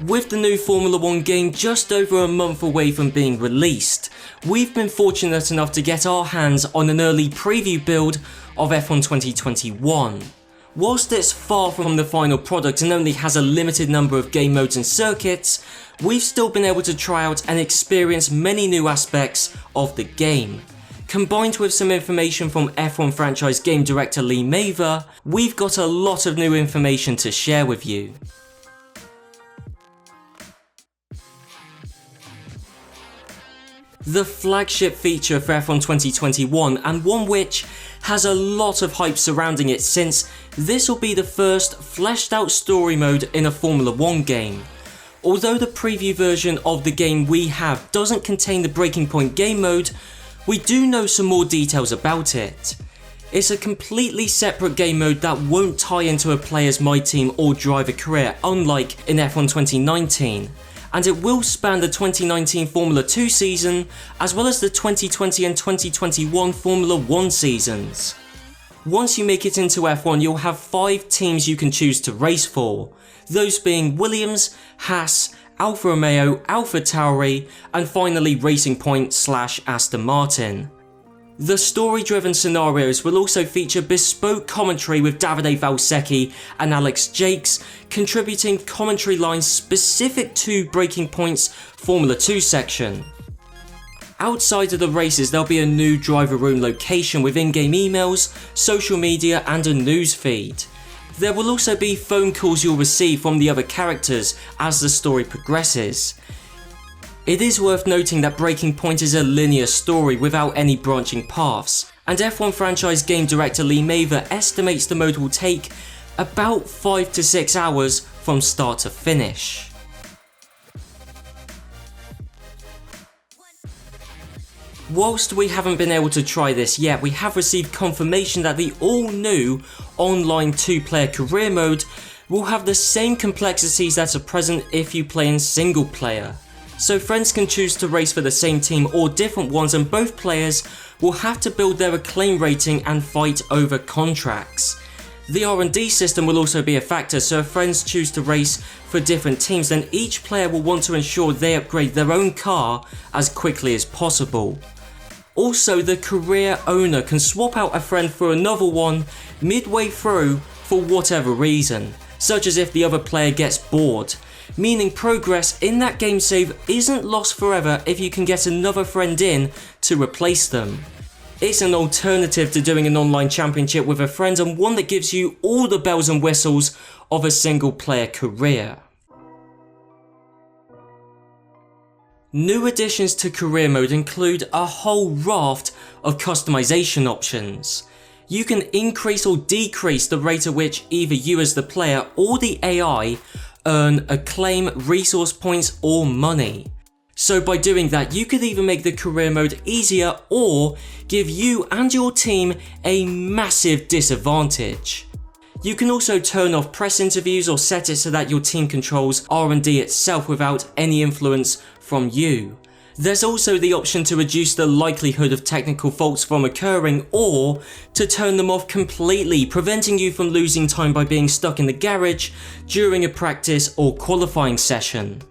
With the new Formula 1 game just over a month away from being released, we've been fortunate enough to get our hands on an early preview build of F1 2021. Whilst it's far from the final product and only has a limited number of game modes and circuits, we've still been able to try out and experience many new aspects of the game. Combined with some information from F1 franchise game director Lee Mather, we've got a lot of new information to share with you. The flagship feature for F1 2021, and one which has a lot of hype surrounding it since this will be the first fleshed out story mode in a Formula 1 game. Although the preview version of the game we have doesn't contain the Breaking Point game mode, we do know some more details about it. It's a completely separate game mode that won't tie into a player's My Team or driver career, unlike in F1 2019. And it will span the 2019 Formula 2 season, as well as the 2020 and 2021 Formula 1 seasons. Once you make it into F1, you'll have 5 teams you can choose to race for, those being Williams, Haas, Alfa Romeo, Alfa Tauri, and finally Racing Point / Aston Martin. The story-driven scenarios will also feature bespoke commentary with Davide Valsecchi and Alex Jakes contributing commentary lines specific to Breaking Point's Formula 2 section. Outside of the races, there'll be a new driver room location with in-game emails, social media and a news feed. There will also be phone calls you'll receive from the other characters as the story progresses. It is worth noting that Breaking Point is a linear story without any branching paths, and F1 franchise game director Lee Mather estimates the mode will take about 5 to 6 hours from start to finish. Whilst we haven't been able to try this yet, we have received confirmation that the all-new online 2-player career mode will have the same complexities that are present if you play in single player. So friends can choose to race for the same team or different ones, and both players will have to build their acclaim rating and fight over contracts. The R&D system will also be a factor, so if friends choose to race for different teams, then each player will want to ensure they upgrade their own car as quickly as possible. Also, the career owner can swap out a friend for another one midway through for whatever reason, such as if the other player gets bored, meaning progress in that game save isn't lost forever if you can get another friend in to replace them. It's an alternative to doing an online championship with a friend, and one that gives you all the bells and whistles of a single player career. New additions to career mode include a whole raft of customization options. You can increase or decrease the rate at which either you as the player or the AI earn acclaim, resource points or money. So by doing that, you could either make the career mode easier or give you and your team a massive disadvantage. You can also turn off press interviews or set it so that your team controls R&D itself without any influence from you. There's also the option to reduce the likelihood of technical faults from occurring, or to turn them off completely, preventing you from losing time by being stuck in the garage during a practice or qualifying session.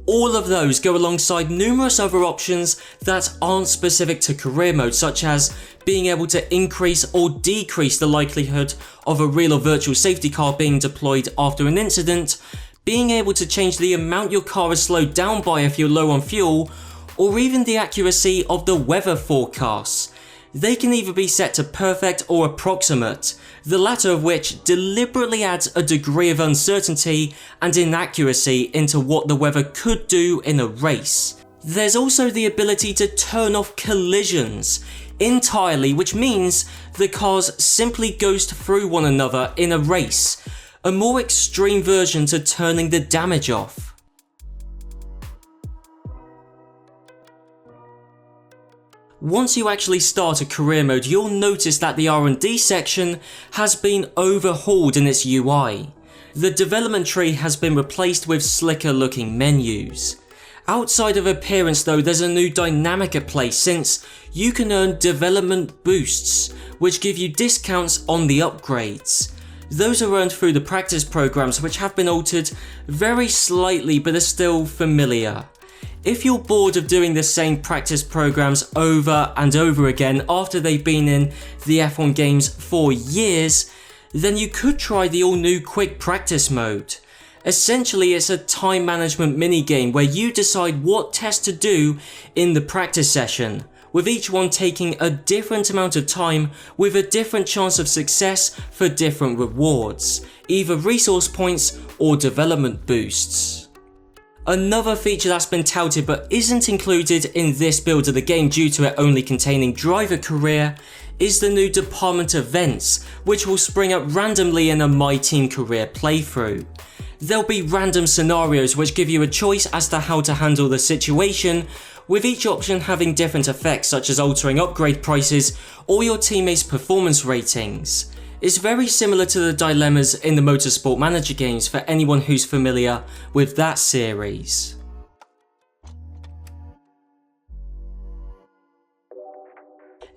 All of those go alongside numerous other options that aren't specific to career mode, such as being able to increase or decrease the likelihood of a real or virtual safety car being deployed after an incident, being able to change the amount your car is slowed down by if you're low on fuel, or even the accuracy of the weather forecasts. They can either be set to perfect or approximate, the latter of which deliberately adds a degree of uncertainty and inaccuracy into what the weather could do in a race. There's also the ability to turn off collisions entirely, which means the cars simply ghost through one another in a race, a more extreme version to turning the damage off. Once you actually start a career mode, you'll notice that the R&D section has been overhauled in its UI. The development tree has been replaced with slicker looking menus. Outside of appearance though, there's a new dynamic at play, since you can earn development boosts, which give you discounts on the upgrades. Those are earned through the practice programs, which have been altered very slightly but are still familiar. If you're bored of doing the same practice programs over and over again after they've been in the F1 games for years, then you could try the all-new Quick Practice mode. Essentially, it's a time management minigame where you decide what tests to do in the practice session, with each one taking a different amount of time with a different chance of success for different rewards, either resource points or development boosts. Another feature that's been touted but isn't included in this build of the game due to it only containing driver career is the new department events, which will spring up randomly in a My Team career playthrough. There'll be random scenarios which give you a choice as to how to handle the situation, with each option having different effects such as altering upgrade prices or your teammates' performance ratings. It's very similar to the dilemmas in the Motorsport Manager games for anyone who's familiar with that series.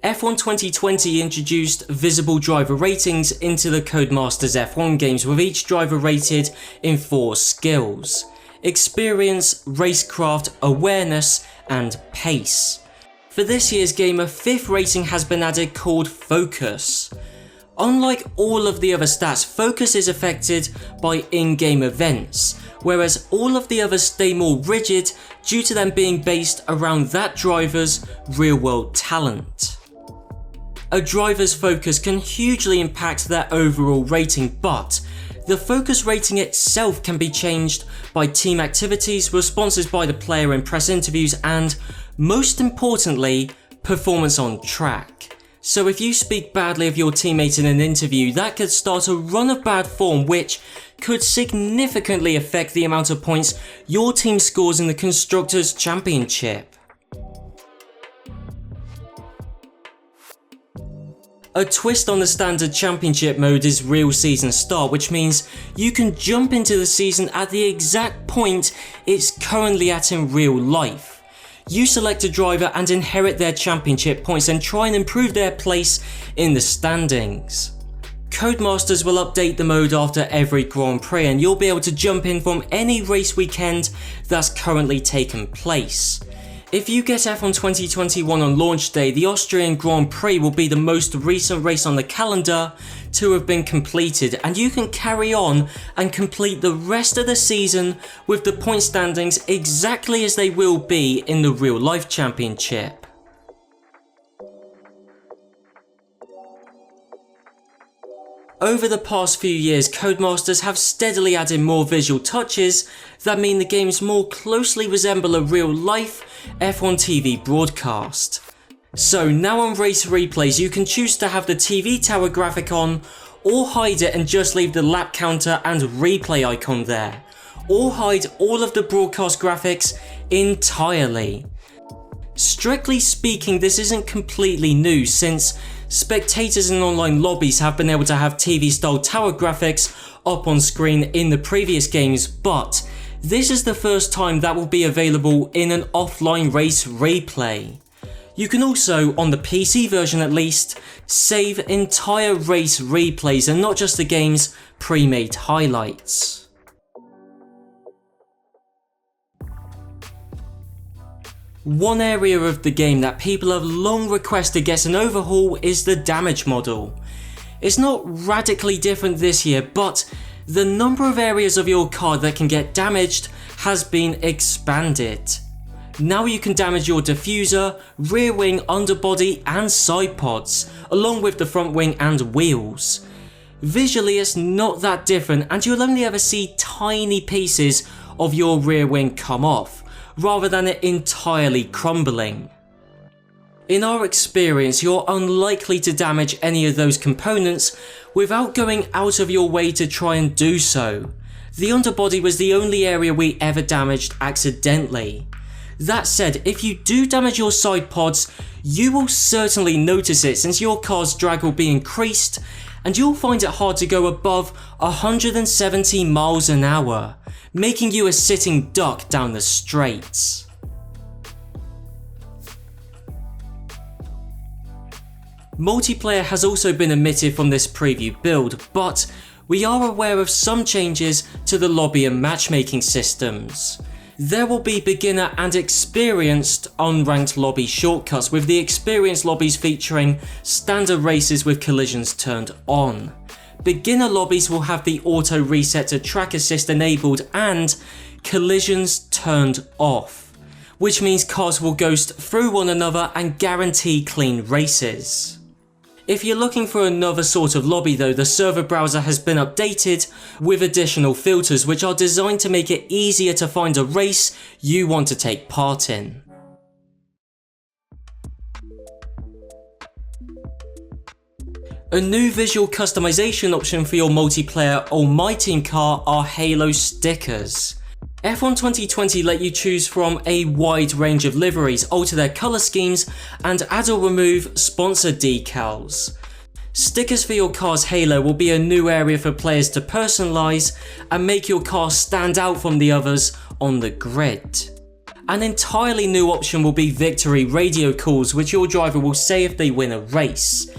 F1 2020 introduced visible driver ratings into the Codemasters F1 games, with each driver rated in 4 skills: experience, racecraft, awareness, and pace. For this year's game, a 5th rating has been added called Focus. Unlike all of the other stats, Focus is affected by in-game events, whereas all of the others stay more rigid due to them being based around that driver's real-world talent. A driver's focus can hugely impact their overall rating, but the focus rating itself can be changed by team activities, responses by the player in press interviews, and, most importantly, performance on track. So if you speak badly of your teammate in an interview, that could start a run of bad form which could significantly affect the amount of points your team scores in the Constructors' Championship. A twist on the standard championship mode is real season start, which means you can jump into the season at the exact point it's currently at in real life. You select a driver and inherit their championship points and try and improve their place in the standings. Codemasters will update the mode after every Grand Prix, and you'll be able to jump in from any race weekend that's currently taken place. If you get F1 2021 on launch day, the Austrian Grand Prix will be the most recent race on the calendar to have been completed, and you can carry on and complete the rest of the season with the point standings exactly as they will be in the real life championship. Over the past few years, Codemasters have steadily added more visual touches that mean the games more closely resemble a real-life F1 TV broadcast. So now on race replays, you can choose to have the TV tower graphic on, or hide it and just leave the lap counter and replay icon there, or hide all of the broadcast graphics entirely. Strictly speaking, this isn't completely new, since spectators in online lobbies have been able to have TV-style tower graphics up on screen in the previous games, but this is the first time that will be available in an offline race replay. You can also, on the PC version at least, save entire race replays and not just the game's pre-made highlights. One area of the game that people have long requested gets an overhaul is the damage model. It's not radically different this year, but the number of areas of your car that can get damaged has been expanded. Now you can damage your diffuser, rear wing, underbody and side pods, along with the front wing and wheels. Visually it's not that different, and you'll only ever see tiny pieces of your rear wing come off, rather than it entirely crumbling. In our experience, you're unlikely to damage any of those components without going out of your way to try and do so. The underbody was the only area we ever damaged accidentally. That said, if you do damage your side pods, you will certainly notice it, since your car's drag will be increased and you'll find it hard to go above 170 miles an hour, making you a sitting duck down the straights. Multiplayer has also been omitted from this preview build, but We are aware of some changes to the lobby and matchmaking systems. There will be beginner and experienced unranked lobby shortcuts, with the experienced lobbies featuring standard races with collisions turned on. Beginner lobbies will have the auto reset to track assist enabled and collisions turned off, which means cars will ghost through one another and guarantee clean races. If you're looking for another sort of lobby though, the server browser has been updated with additional filters which are designed to make it easier to find a race you want to take part in. A new visual customization option for your multiplayer or my team car are Halo stickers. F1 2020 let you choose from a wide range of liveries, alter their colour schemes, and add or remove sponsor decals. Stickers for your car's halo will be a new area for players to personalise and make your car stand out from the others on the grid. An entirely new option will be victory radio calls, which your driver will say if they win a race.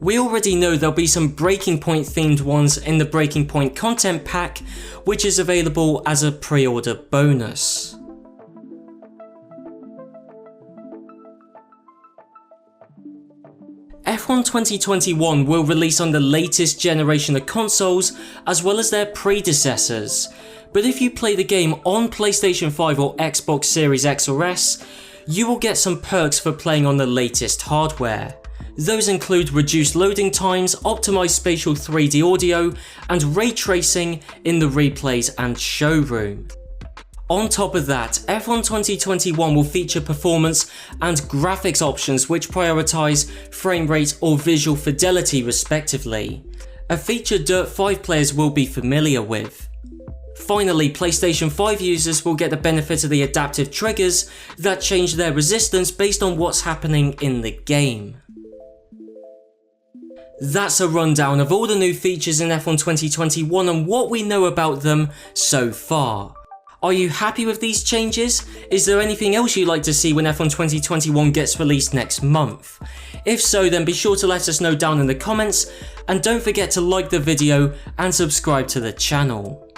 We already know there'll be some Breaking Point themed ones in the Breaking Point content pack, which is available as a pre-order bonus. F1 2021 will release on the latest generation of consoles as well as their predecessors, but if you play the game on PlayStation 5 or Xbox Series X or S, you will get some perks for playing on the latest hardware. Those include reduced loading times, optimized spatial 3D audio, and ray tracing in the replays and showroom. On top of that, F1 2021 will feature performance and graphics options which prioritize frame rate or visual fidelity respectively, a feature Dirt 5 players will be familiar with. Finally, PlayStation 5 users will get the benefit of the adaptive triggers that change their resistance based on what's happening in the game. That's a rundown of all the new features in F1 2021 and what we know about them so far. Are you happy with these changes? Is there anything else you'd like to see when F1 2021 gets released next month? If so, then be sure to let us know down in the comments, and don't forget to like the video and subscribe to the channel.